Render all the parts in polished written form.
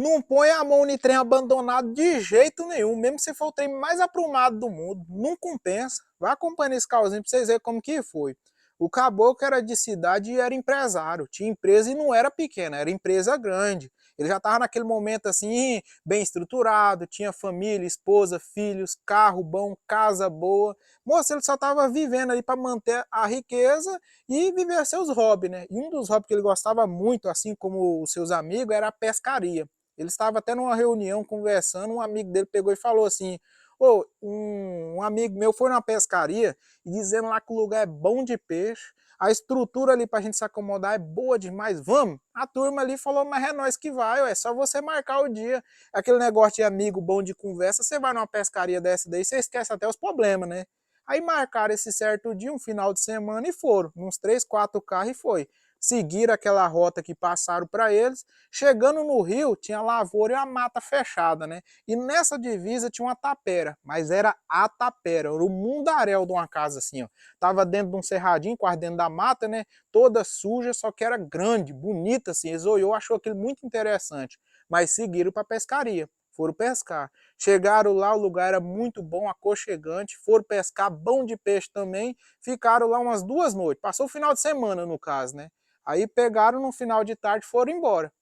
Não põe a mão em trem abandonado de jeito nenhum, mesmo se for o trem mais aprumado do mundo, não compensa. Vai acompanhando esse carrozinho pra vocês verem como que foi. O caboclo era de cidade e era empresário, tinha empresa e não era pequena, era empresa grande. Ele já estava naquele momento assim, bem estruturado, tinha família, esposa, filhos, carro bom, casa boa. Moço, ele só estava vivendo ali para manter a riqueza e viver seus hobbies, né? E um dos hobbies que ele gostava muito, assim como os seus amigos, era a pescaria. Ele estava até numa reunião conversando, um amigo dele pegou e falou assim: Ô, um amigo meu foi na pescaria e dizendo lá que o lugar é bom de peixe, a estrutura ali pra gente se acomodar é boa demais, vamos? A turma ali falou, mas é nós que vai, é só você marcar o dia. Aquele negócio de amigo bom de conversa, você vai numa pescaria dessa daí, você esquece até os problemas, né? Aí marcaram esse certo dia, um final de semana, e foram, uns 3, 4 carros e foi. Seguiram aquela rota que passaram para eles. Chegando no rio, tinha lavoura e a mata fechada, né? E nessa divisa tinha uma tapera, mas era a tapera, era o mundaréu de uma casa assim, ó. Tava dentro de um cerradinho, quase dentro da mata, né? Toda suja, só que era grande, bonita assim. Eles olhou, achou aquilo muito interessante, mas seguiram para pescaria. Foram pescar. Chegaram lá, o lugar era muito bom, aconchegante. Foram pescar, bom de peixe também. Ficaram lá umas 2 noites. Passou o final de semana, no caso, né? Aí pegaram no final de tarde e foram embora.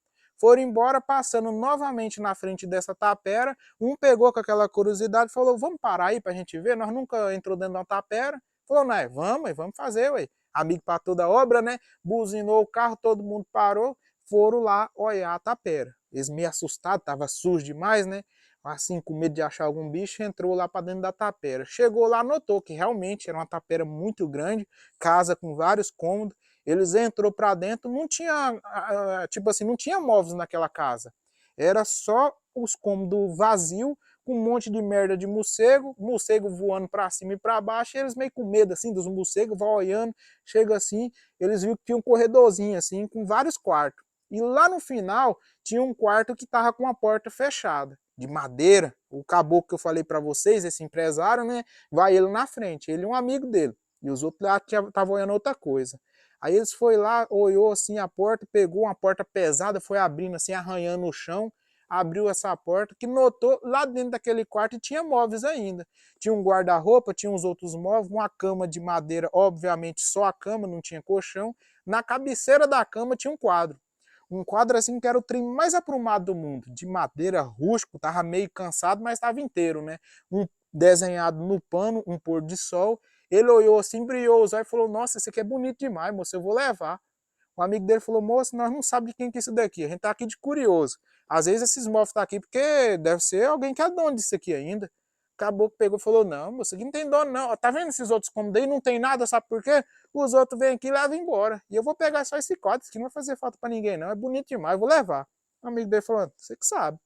Foram embora, passando novamente na frente dessa tapera. Um pegou com aquela curiosidade e falou: vamos parar aí pra gente ver, nós nunca entrou dentro de uma tapera. Falou, não, vamos fazer, ué. Amigo para toda obra, né? Buzinou o carro, todo mundo parou, foram lá olhar a tapera. Eles meio assustados, tava sujo demais, né? Assim, com medo de achar algum bicho, entrou lá para dentro da tapera. Chegou lá, notou que realmente era uma tapera muito grande, casa com vários cômodos. Eles entrou para dentro, não tinha, tipo assim, não tinha móveis naquela casa. Era só os cômodos vazios, com um monte de merda de morcego, morcego voando para cima e para baixo, e eles meio com medo assim dos morcegos, vão olhando, chega assim, eles viram que tinha um corredorzinho assim, com vários quartos. E lá no final tinha um quarto que tava com a porta fechada, de madeira. O caboclo que eu falei para vocês, esse empresário, né, vai ele na frente, ele e um amigo dele. E os outros lá estavam olhando outra coisa. Aí eles foi lá, olhou assim a porta, pegou uma porta pesada, foi abrindo assim, arranhando o chão, abriu essa porta, que notou lá dentro daquele quarto tinha móveis ainda. Tinha um guarda-roupa, tinha uns outros móveis, uma cama de madeira, obviamente só a cama, não tinha colchão. Na cabeceira da cama tinha um quadro. Um quadro assim que era o trem mais aprumado do mundo, de madeira rústico, tava meio cansado, mas estava inteiro, né? Um desenhado no pano, um pôr de sol. Ele olhou assim, brilhou os olhos e falou: Nossa, esse aqui é bonito demais, moço, eu vou levar. Um amigo dele falou: Moço, nós não sabemos de quem que é isso daqui, a gente tá aqui de curioso. Às vezes esses móveis tá aqui porque deve ser alguém que é dono disso aqui ainda. Acabou que pegou e falou: Não, moço, aqui não tem dono, não. Tá vendo esses outros cômodos aí? Não tem nada, sabe por quê? Os outros vêm aqui e levam embora. E eu vou pegar só esse quadro, isso aqui não vai fazer falta pra ninguém, não. É bonito demais, eu vou levar. O amigo dele falou: Você que sabe.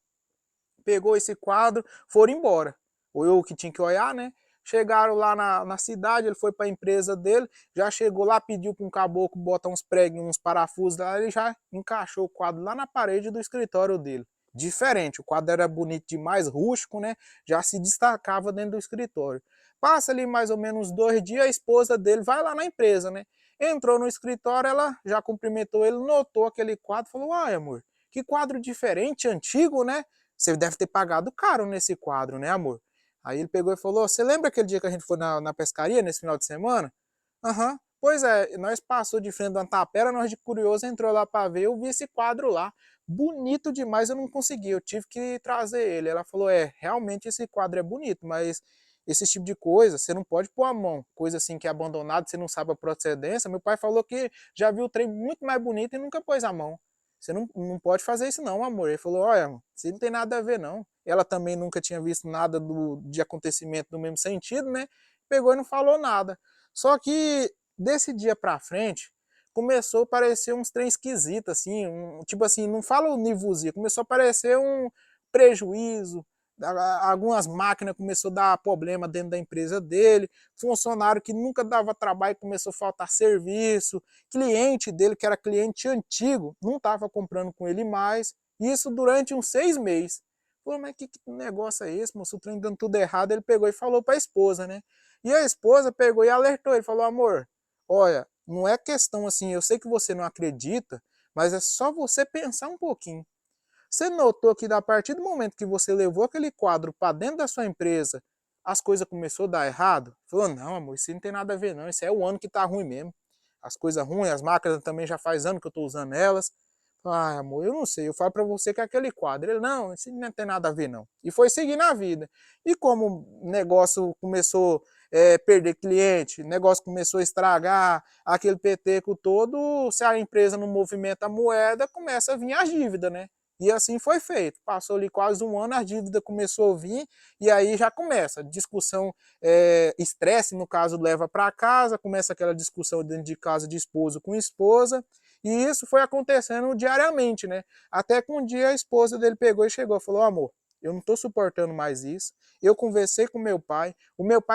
Pegou esse quadro, foram embora. Ou eu que tinha que olhar, né? Chegaram lá na cidade, ele foi para a empresa dele, já chegou lá, pediu para um caboclo botar uns preguinhos, uns parafusos lá, ele já encaixou o quadro lá na parede do escritório dele. Diferente, o quadro era bonito demais, rústico, né? Já se destacava dentro do escritório. Passa ali mais ou menos 2 dias, a esposa dele vai lá na empresa, né? Entrou no escritório, ela já cumprimentou ele, notou aquele quadro, falou: Ai, amor, que quadro diferente, antigo, né? Você deve ter pagado caro nesse quadro, né, amor? Aí ele pegou e falou: Você lembra aquele dia que a gente foi na pescaria, nesse final de semana? Aham. Pois é, nós passou de frente da tapera, nós de curioso entrou lá para ver, eu vi esse quadro lá. Bonito demais, eu não consegui, eu tive que trazer ele. Ela falou: realmente esse quadro é bonito, mas esse tipo de coisa, você não pode pôr a mão. Coisa assim que é abandonado, você não sabe a procedência. Meu pai falou que já viu o trem muito mais bonito e nunca pôs a mão. Você não pode fazer isso não, amor. Ele falou: Olha, isso não tem nada a ver não. Ela também nunca tinha visto nada de acontecimento do mesmo sentido, né? Pegou e não falou nada. Só que desse dia pra frente, começou a parecer uns trem esquisitos, assim, tipo assim, não fala o nivozinho, começou a parecer um prejuízo, algumas máquinas começou a dar problema dentro da empresa dele, funcionário que nunca dava trabalho começou a faltar serviço, cliente dele, que era cliente antigo, não estava comprando com ele mais, isso durante uns 6 meses. Falou, mas que negócio é esse, moço? O trem dando tudo errado. Ele pegou e falou para a esposa, né? E a esposa pegou e alertou ele, falou: Amor, olha, não é questão assim, eu sei que você não acredita, mas é só você pensar um pouquinho. Você notou que a partir do momento que você levou aquele quadro para dentro da sua empresa, as coisas começaram a dar errado? Falou, não, amor, isso não tem nada a ver não, isso é o ano que tá ruim mesmo. As coisas ruins, as máquinas também já faz ano que eu tô usando elas. Ah, amor, eu não sei, eu falo para você que é aquele quadro. Ele, não, isso não tem nada a ver não. E foi seguir na vida. E como o negócio começou a perder cliente, o negócio começou a estragar, aquele peteco todo, se a empresa não movimenta a moeda, começa a vir as dívidas, né? E assim foi feito. Passou ali quase um ano, a dívida começou a vir, e aí já começa discussão, estresse, no caso, leva para casa, começa aquela discussão dentro de casa de esposo com esposa, e isso foi acontecendo diariamente, né? Até que um dia a esposa dele pegou e chegou e falou, amor, eu não estou suportando mais isso, eu conversei com o meu pai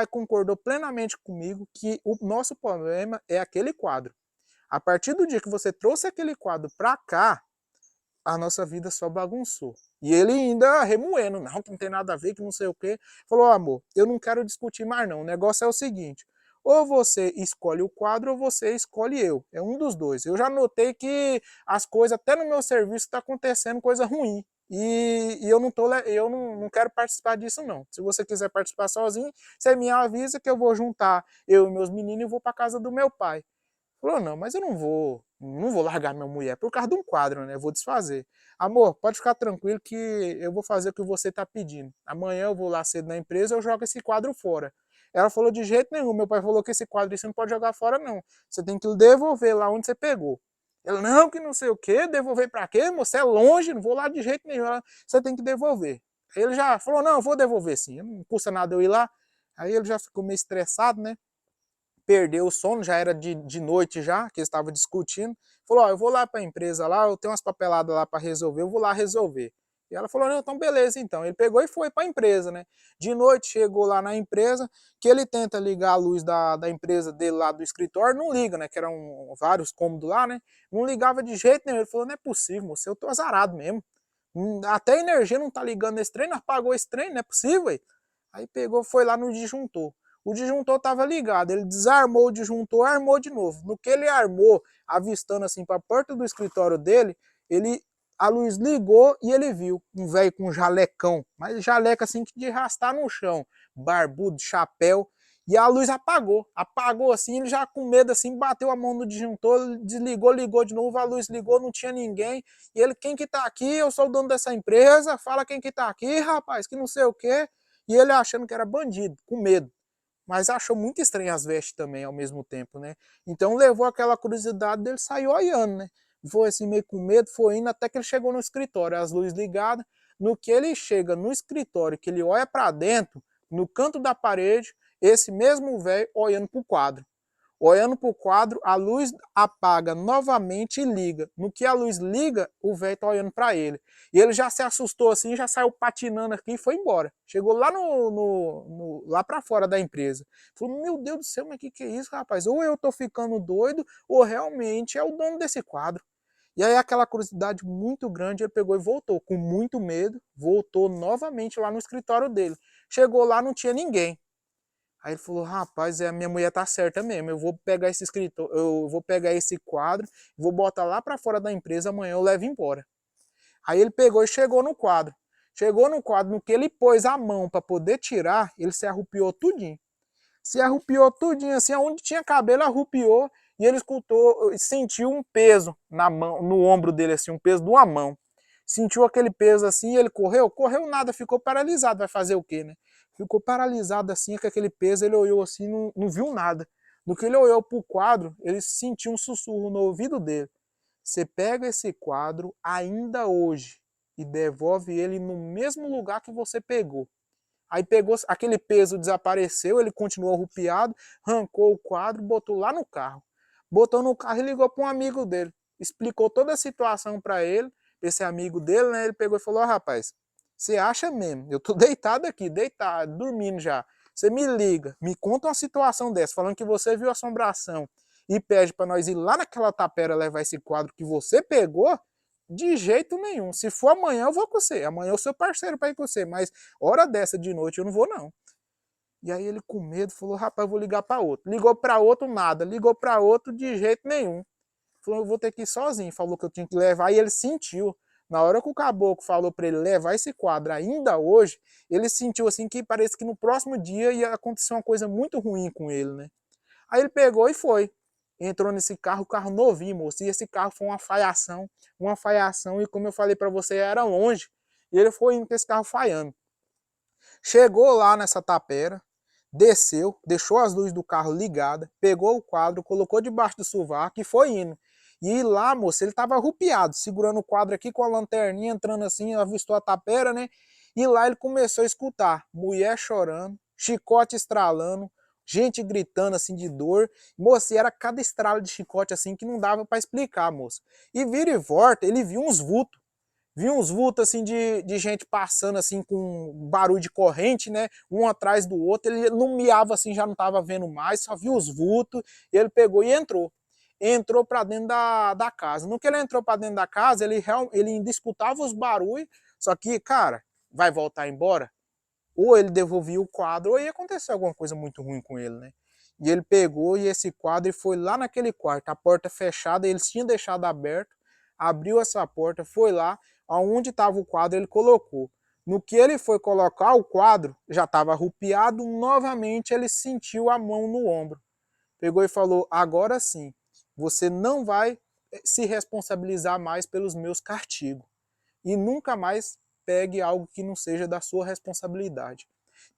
concordou plenamente comigo que o nosso problema é aquele quadro. A partir do dia que você trouxe aquele quadro para cá, a nossa vida só bagunçou. E ele ainda remoendo, não, que não tem nada a ver, que não sei o quê. Falou, amor, eu não quero discutir mais não, o negócio é o seguinte, ou você escolhe o quadro ou você escolhe eu, é um dos dois. Eu já notei que as coisas, até no meu serviço, está acontecendo coisa ruim. E eu não quero participar disso não. Se você quiser participar sozinho, você me avisa que eu vou juntar eu e meus meninos e vou para casa do meu pai. Falou, não, mas eu não vou largar minha mulher por causa de um quadro, né? Eu vou desfazer. Amor, pode ficar tranquilo que eu vou fazer o que você está pedindo. Amanhã eu vou lá cedo na empresa e eu jogo esse quadro fora. Ela falou, de jeito nenhum. Meu pai falou que esse quadro você não pode jogar fora, não. Você tem que devolver lá onde você pegou. Ela, não, que não sei o quê, devolver pra quê? Você é longe, não vou lá de jeito nenhum. Ela, você tem que devolver. Aí ele já falou, não, eu vou devolver sim, não custa nada eu ir lá. Aí ele já ficou meio estressado, né? Perdeu o sono, já era de noite já, que eles estavam discutindo. Falou, ó, eu vou lá para a empresa lá, eu tenho umas papeladas lá para resolver, eu vou lá resolver. E ela falou, não, então beleza então. Ele pegou e foi para a empresa, né? De noite chegou lá na empresa, que ele tenta ligar a luz da empresa dele lá do escritório, não liga, né? Que eram vários cômodos lá, né? Não ligava de jeito nenhum. Ele falou, não é possível, moço, eu tô azarado mesmo. Até a energia não tá ligando nesse trem, nós pagou esse trem, não é possível. Aí pegou, foi lá no disjuntor. O disjuntor estava ligado, ele desarmou o disjuntor, armou de novo. No que ele armou, avistando assim para a porta do escritório dele, a luz ligou e ele viu um velho com um jalecão, mas jaleco assim que de arrastar no chão, barbudo, chapéu, e a luz apagou. Apagou assim, ele já com medo assim, bateu a mão no disjuntor, desligou, ligou de novo, a luz ligou, não tinha ninguém. E ele, quem que tá aqui? Eu sou o dono dessa empresa, fala quem que tá aqui, rapaz, que não sei o quê. E ele achando que era bandido, com medo. Mas achou muito estranho as vestes também ao mesmo tempo, né? Então levou aquela curiosidade dele, saiu olhando, né? Foi assim meio com medo, foi indo até que ele chegou no escritório, as luzes ligadas. No que ele chega no escritório, que ele olha para dentro, no canto da parede, esse mesmo velho olhando para o quadro. Olhando para o quadro, a luz apaga novamente e liga. No que a luz liga, o velho está olhando para ele. E ele já se assustou assim, já saiu patinando aqui e foi embora. Chegou lá lá para fora da empresa. Falou, meu Deus do céu, mas que é isso, rapaz? Ou eu estou ficando doido, ou realmente é o dono desse quadro. E aí aquela curiosidade muito grande, ele pegou e voltou, com muito medo, voltou novamente lá no escritório dele. Chegou lá, não tinha ninguém. Aí ele falou, rapaz, a minha mulher tá certa mesmo, eu vou pegar esse escritor, eu vou pegar esse quadro, vou botar lá para fora da empresa, amanhã eu levo embora. Aí ele pegou e chegou no quadro. Chegou no quadro, no que ele pôs a mão para poder tirar, ele se arrupiou tudinho. Se arrupiou tudinho, assim, onde tinha cabelo, arrupiou, e ele escutou, sentiu um peso na mão, no ombro dele, assim, um peso de uma mão. Sentiu aquele peso assim, ele correu? Correu nada, ficou paralisado, vai fazer o quê, né? Ficou paralisado assim, com aquele peso, ele olhou assim, não viu nada. No que ele olhou pro quadro, ele sentiu um sussurro no ouvido dele. Você pega esse quadro ainda hoje e devolve ele no mesmo lugar que você pegou. Aí pegou, aquele peso desapareceu, ele continuou arrupiado, arrancou o quadro, botou lá no carro. Botou no carro e ligou para um amigo dele. Explicou toda a situação para ele, esse amigo dele, né? Ele pegou e falou, oh, rapaz, você acha mesmo? Eu tô deitado aqui, deitado, dormindo já. Você me liga, me conta uma situação dessa, falando que você viu assombração e pede para nós ir lá naquela tapera levar esse quadro que você pegou, de jeito nenhum. Se for amanhã, eu vou com você. Amanhã eu sou parceiro para ir com você, mas hora dessa de noite eu não vou, não. E aí ele com medo falou, rapaz, eu vou ligar para outro. Ligou para outro, nada. Ligou para outro, de jeito nenhum. Falou, eu vou ter que ir sozinho. Falou que eu tinha que levar e ele sentiu. Na hora que o caboclo falou para ele levar esse quadro ainda hoje, ele sentiu assim que parece que no próximo dia ia acontecer uma coisa muito ruim com ele, né? Aí ele pegou e foi. Entrou nesse carro, o carro novinho, moço. E esse carro foi uma falhação, e como eu falei para você, era longe. E ele foi indo com esse carro falhando. Chegou lá nessa tapera, desceu, deixou as luzes do carro ligadas, pegou o quadro, colocou debaixo do sovaco e foi indo. E lá, moço, ele tava arrupiado, segurando o quadro aqui com a lanterninha, entrando assim, avistou a tapera, né? E lá ele começou a escutar mulher chorando, chicote estralando, gente gritando assim de dor. Moço, e era cada estralo de chicote assim que não dava para explicar, moço. E vira e volta, ele viu uns vultos. Vi uns vultos assim de gente passando assim com barulho de corrente, né? Um atrás do outro. Ele não miava assim, já não estava vendo mais, só viu os vultos. E ele pegou e entrou. Entrou para dentro da casa. No que ele entrou para dentro da casa, ele ainda escutava os barulhos. Só que, cara, vai voltar embora? Ou ele devolvia o quadro, ou ia acontecer alguma coisa muito ruim com ele, né? E ele pegou e esse quadro e foi lá naquele quarto, a porta fechada, eles tinham deixado aberto, abriu essa porta, foi lá, aonde estava o quadro, ele colocou. No que ele foi colocar o quadro, já estava arrupiado, novamente ele sentiu a mão no ombro. Pegou e falou: agora sim, você não vai se responsabilizar mais pelos meus castigos. E nunca mais pegue algo que não seja da sua responsabilidade.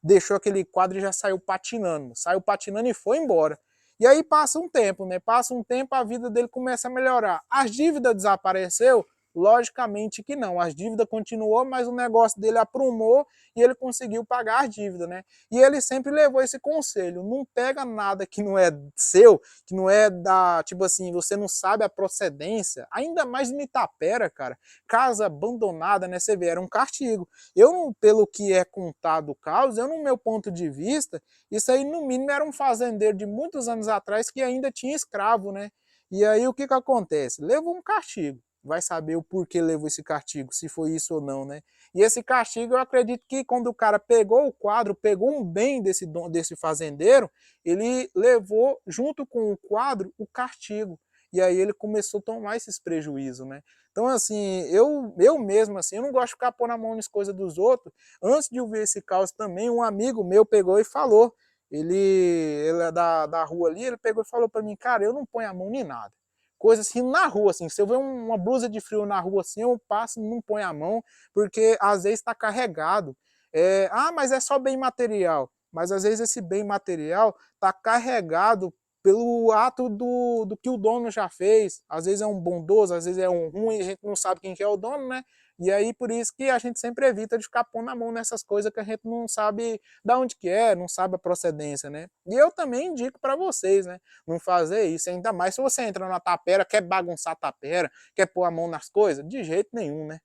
Deixou aquele quadro e já saiu patinando e foi embora. E aí passa um tempo, né? Passa um tempo, a vida dele começa a melhorar. As dívidas desapareceu? Logicamente que não. As dívidas continuou, mas o negócio dele aprumou e ele conseguiu pagar as dívidas, né? E ele sempre levou esse conselho: não pega nada que não é seu, que não é da, tipo assim, você não sabe a procedência, ainda mais no Itapera, cara. Casa abandonada, né? Você vê, era um castigo. Eu, pelo que é contado o caso, eu, no meu ponto de vista, isso aí no mínimo era um fazendeiro de muitos anos atrás que ainda tinha escravo, né? E aí o que que acontece? Levou um castigo. Vai saber o porquê levou esse castigo, se foi isso ou não, né? E esse castigo, eu acredito que quando o cara pegou o quadro, pegou um bem desse fazendeiro, ele levou junto com o quadro o castigo. E aí ele começou a tomar esses prejuízos, né? Então, assim, eu mesmo, assim, eu não gosto de ficar pondo a mão nas coisas dos outros. Antes de eu ver esse caos também, um amigo meu pegou e falou, ele é da rua ali, ele pegou e falou para mim: cara, eu não ponho a mão em nada. Coisa assim na rua, assim, se eu ver uma blusa de frio na rua assim, eu passo e não ponho a mão, porque às vezes está carregado. Mas é só bem material. Mas às vezes esse bem material está carregado pelo ato do que o dono já fez. Às vezes é um bondoso, às vezes é um ruim, a gente não sabe quem que é o dono, né? E aí por isso que a gente sempre evita de ficar pondo a mão nessas coisas que a gente não sabe de onde que é, não sabe a procedência, né? E eu também indico para vocês, né? Não fazer isso, ainda mais se você entra na tapera, quer bagunçar a tapera, quer pôr a mão nas coisas, de jeito nenhum, né?